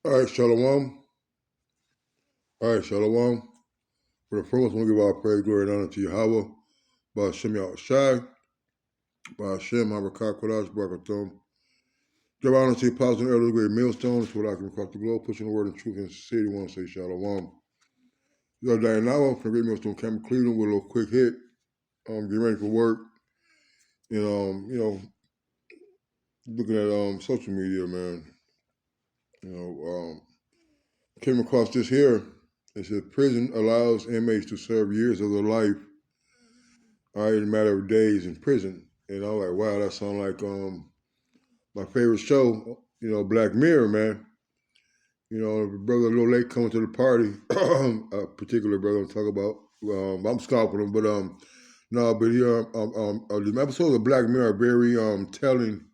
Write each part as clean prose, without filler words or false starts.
All right, Shalom. All right, Shalom. For the first, I want to give our praise, glory, and honor to Yahweh, by Hashem Yahushai, by Hashem Harakah Kodash Barakatum. Give honor to the apostles and elders of the great millstones, who can across the globe, pushing the word and truth and sincerity. Want to say Shalom. The other day now, from the great millstone camp in Cleveland with a little quick hit. Getting ready for work. And, looking at social media, man. Came across this here. It says prison allows inmates to serve years of their life, all right, in a matter of days in prison. And I'm like, wow, that sounds like my favorite show, Black Mirror, man. Brother a little late coming to the party, a particular brother I'm talking about. I'm scalping him, but no, but here the episodes of Black Mirror are very telling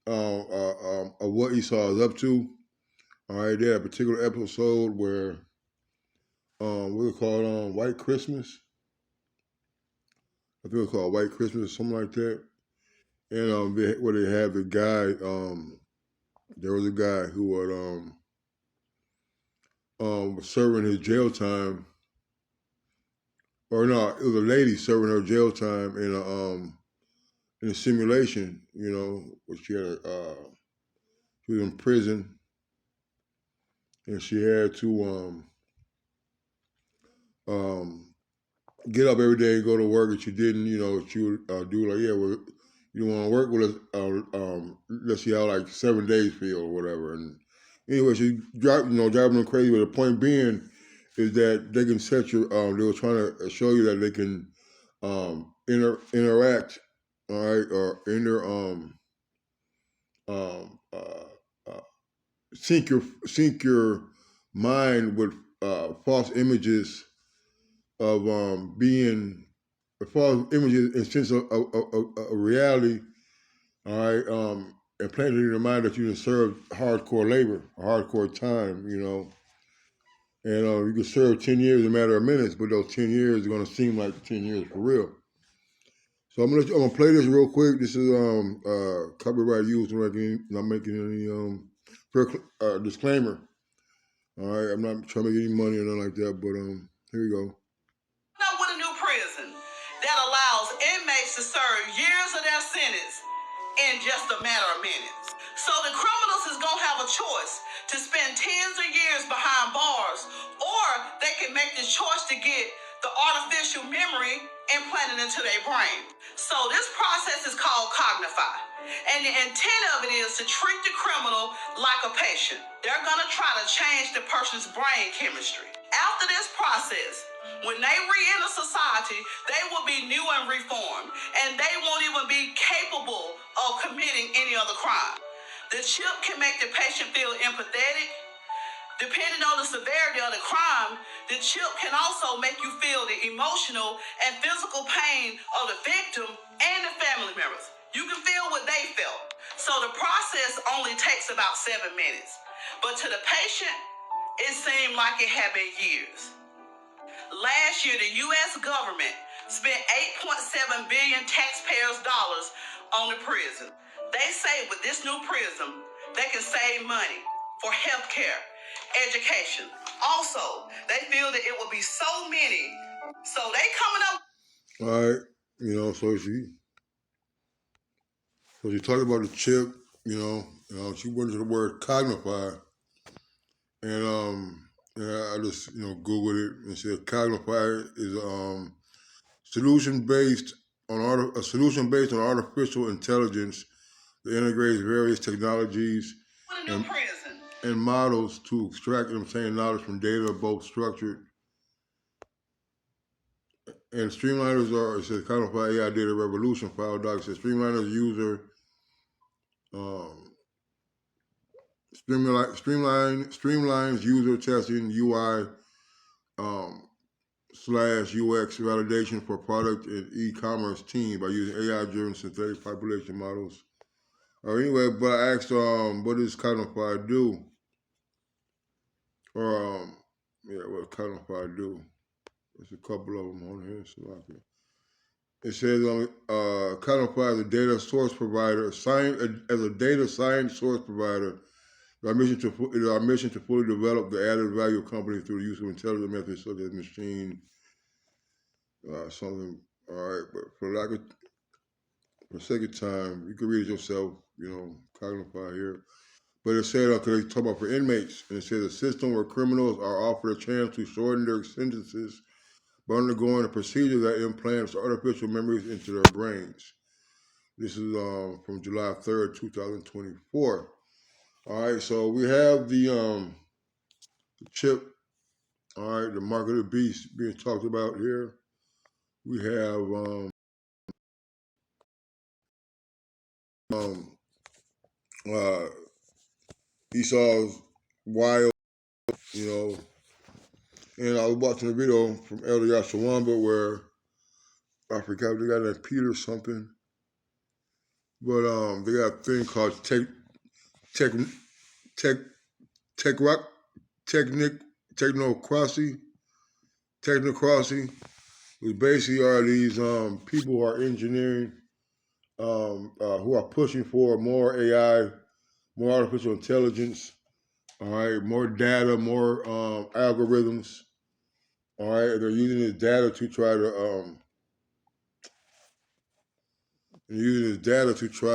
of what Esau is up to. All right, they had a particular episode where what they call it, White Christmas. I think it was called White Christmas or something like that. And where they had the guy, there was a guy who was serving his jail time, or no, it was a lady serving her jail time in a simulation, where she was in prison, and she had to get up every day and go to work, and she didn't, she would do like, yeah, well, you want to work with us, let's see how like 7 days feel or whatever. And anyway, she driving them crazy, but the point being is that they can set you, they were trying to show you that they can interact, all right, or sync your mind with false images of being false images in sense of reality, all right, and planting in your mind that you can serve hardcore labor, hardcore time, and you can serve 10 years in a matter of minutes, but those 10 years are going to seem like 10 years for real. So I'm gonna play this real quick. This is copyright used. I'm not making any disclaimer. All right, I'm not trying to make any money or nothing like that, but here we go. Now with a new prison that allows inmates to serve years of their sentence in just a matter of minutes. So the criminals is gonna have a choice to spend tens of years behind bars, or they can make the choice to get the artificial memory implanted into their brain. So this process is called Cognify. And the intent of it is to treat the criminal like a patient. They're gonna try to change the person's brain chemistry. After this process, when they re-enter society, they will be new and reformed, and they won't even be capable of committing any other crime. The chip can make the patient feel empathetic. Depending on the severity of the crime, the chip can also make you feel the emotional and physical pain of the victim and the family members. You can feel what they felt. So the process only takes about 7 minutes. But to the patient, it seemed like it had been years. Last year, the U.S. government spent $8.7 billion taxpayers' dollars on the prison. They say with this new prison, they can save money for health care, education. Also, they feel that it will be so many. So they coming up. All right, so she talked about the chip, she went to the word Cognify, and I just Googled it and said Cognify is a solution based on artificial intelligence that integrates various technologies and models to extract and obtain knowledge from data, both structured and streamliners it says Cognify AI Data Revolution file doc. It says streamliners streamlines user testing UI / UX validation for product and e-commerce team by using AI-driven synthetic population models. Anyway, but I asked, what does Cognify do? Or, what Cognify do? There's a couple of them on here, so I can. It says, Cognify is a data source provider, as a data science source provider It is our mission to fully develop the added value of companies through the use of intelligent methods such as machine something. All right, but for sake of time, you can read it yourself. Cognify here. But it said, because they talk about for inmates, and it says a system where criminals are offered a chance to shorten their sentences by undergoing a procedure that implants artificial memories into their brains. This is from July 3rd, 2024. All right, so we have the chip, all right, the mark of the beast being talked about here. We have um, uh, Esau's wild, you know, and I was watching a video from Elder Yashawamba where I forgot they got that Peter or something, but they got a thing called tech tech tech rock technic technocracy technocracy, which basically are these people who are engineering who are pushing for more AI, more artificial intelligence, all right, more data, more algorithms, all right. They're using this data to try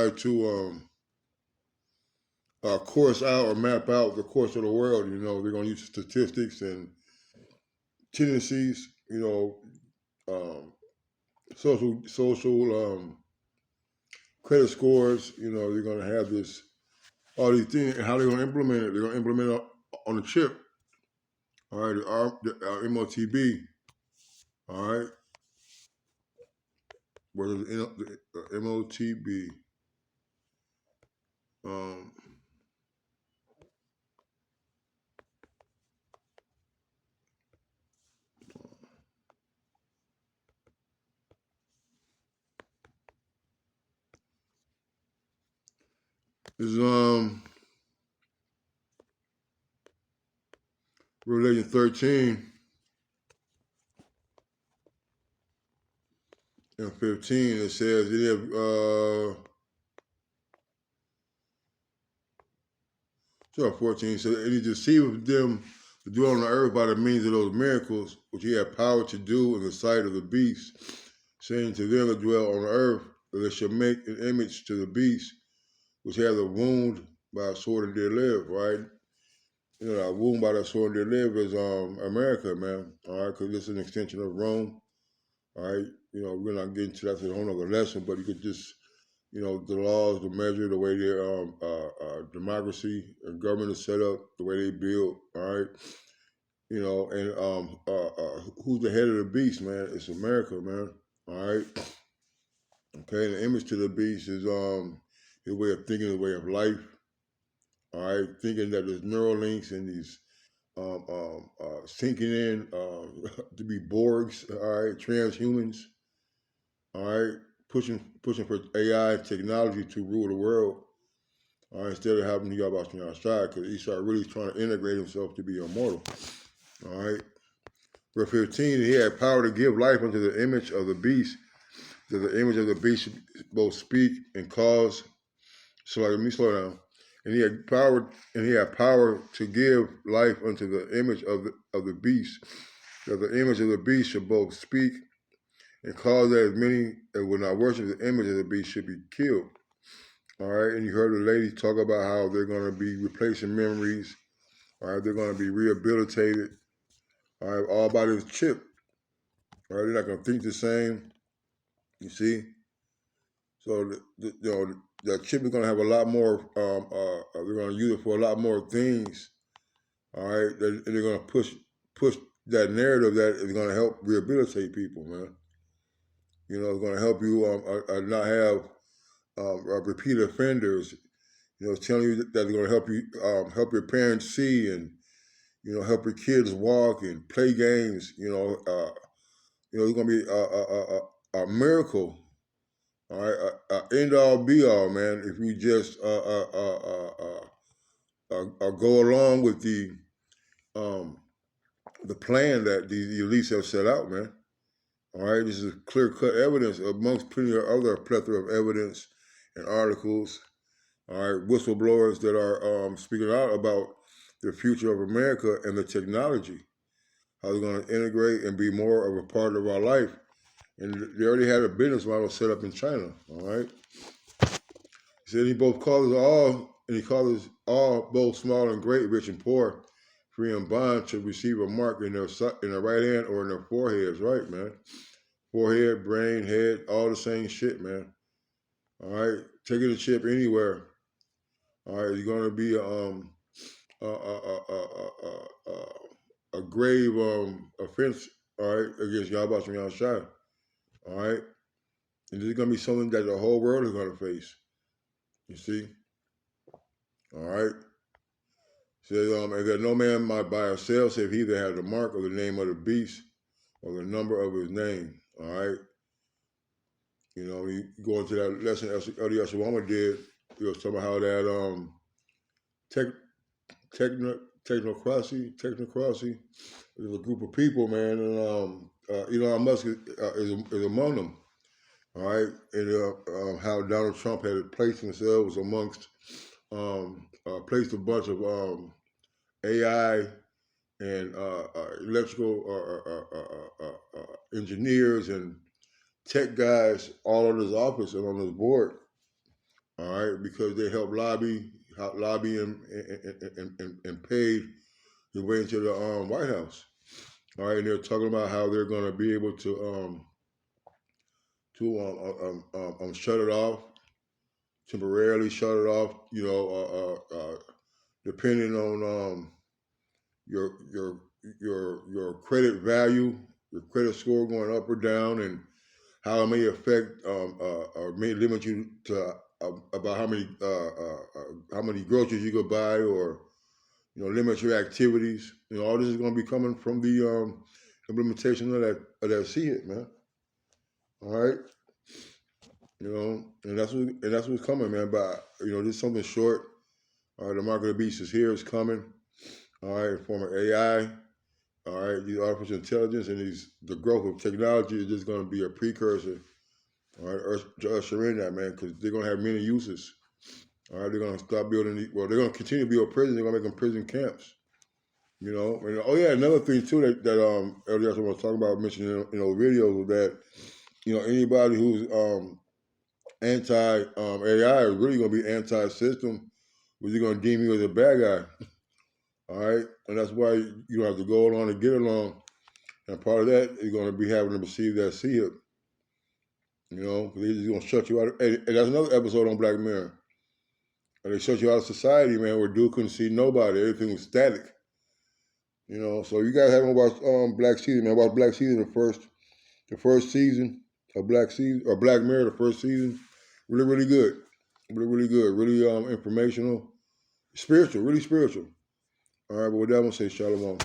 to course out or map out the course of the world. They're going to use statistics and tendencies. Social credit scores. They're going to have this all these things. And how they're going to implement it? They're going to implement it on a chip. All right, the Motb. All right, where the Motb. Um, is Revelation 13 and 15. It says it have 14 says, and he deceived them to dwell on the earth by the means of those miracles which he had power to do in the sight of the beast, saying to them that dwell on the earth that they shall make an image to the beast which has a wound by a sword and did live, right? A wound by that sword and did live is America, man. All right, because this is an extension of Rome. All right, we're not getting to that, to a whole other lesson, but you could just the laws, the measure, the way their democracy and government is set up, the way they build, all right? And who's the head of the beast, man? It's America, man, all right? Okay, the image to the beast is his way of thinking, his way of life, all right? Thinking that there's neural links and these sinking in to be Borgs, all right? Transhumans, all right? Pushing for AI technology to rule the world. All right, instead of having Yahweh outside, because Esau really trying to integrate himself to be immortal. All right. Verse 15, he had power to give life unto the image of the beast, that the image of the beast should both speak and cause. So let me slow down. And he had power to give life unto the image of the beast, that the image of the beast should both speak and cause that as many as would not worship the image of the beast should be killed. All right, and you heard the lady talk about how they're going to be replacing memories. All right, they're going to be rehabilitated. All right, all by this chip. All right, they're not going to think the same. You see, so that chip is going to have a lot more. They're going to use it for a lot more things. All right, and they're going to push that narrative that is going to help rehabilitate people, man. It's going to help you not have repeat offenders. Telling you that they're going to help you help your parents see and help your kids walk and play games. It's going to be a miracle. All right, end all be all, man. If you just go along with the plan that the elites have set out, man. All right, this is clear cut evidence amongst plenty of other plethora of evidence and articles. All right, whistleblowers that are speaking out about the future of America and the technology, how they're going to integrate and be more of a part of our life. And they already had a business model set up in China. All right. He said he both causes all, and he causes all, both small and great, rich and poor, free and bond, to receive a mark in their right hand or in their foreheads. Right, man. Forehead, brain, head, all the same shit, man. All right, taking a chip anywhere. All right, you're gonna be a grave offense. All right, against Yahweh Shem Shai. All right, and this is gonna be something that the whole world is gonna face. You see. All right. Says, and that no man might buy or sell save he that had the mark of the name of the beast or the number of his name. All right. You know, you go into that lesson Elder Yashawama did. He was talking about how that technocracy is a group of people, man, and Elon Musk is among them. All right, and how Donald Trump had placed themselves amongst, placed a bunch of AI and electrical engineers and tech guys all in his office and on his board. All right, because they helped lobby and paid the way into the White House. All right, and they're talking about how they're going to be able to shut it off, temporarily shut it off. You know, depending on your credit value, your credit score going up or down, and how it may affect or may limit you to about how many groceries you could buy, or limit your activities. All this is going to be coming from the implementation of that CHIP, man. All right, and that's what's coming, man. But this is something short. All right, the mark of the beast is here. It's coming. All right, in form of AI. All right, these artificial intelligence and the growth of technology is just going to be a precursor. All right, to usher in that, man, because they're going to have many uses. All right, they're going to start building. They're going to continue to build prisons. They're going to make them prison camps. And another thing too that earlier I was talking about, mentioning in those videos, was that anybody who's anti AI is really going to be anti-system, which is going to deem you as a bad guy. All right, and that's why you have to go along and get along. And part of that is going to be having to receive that CHIP. Because they're just going to shut you out. And that's another episode on Black Mirror. And they shut you out of society, man, where dude couldn't see nobody. Everything was static. So you guys haven't watched Black Season, man. Watch Black Season, the first season of Black Mirror, the first season. Really, really good. Really, really good. Really informational. Spiritual, really spiritual. All right, but with that, I'm going to say shalom.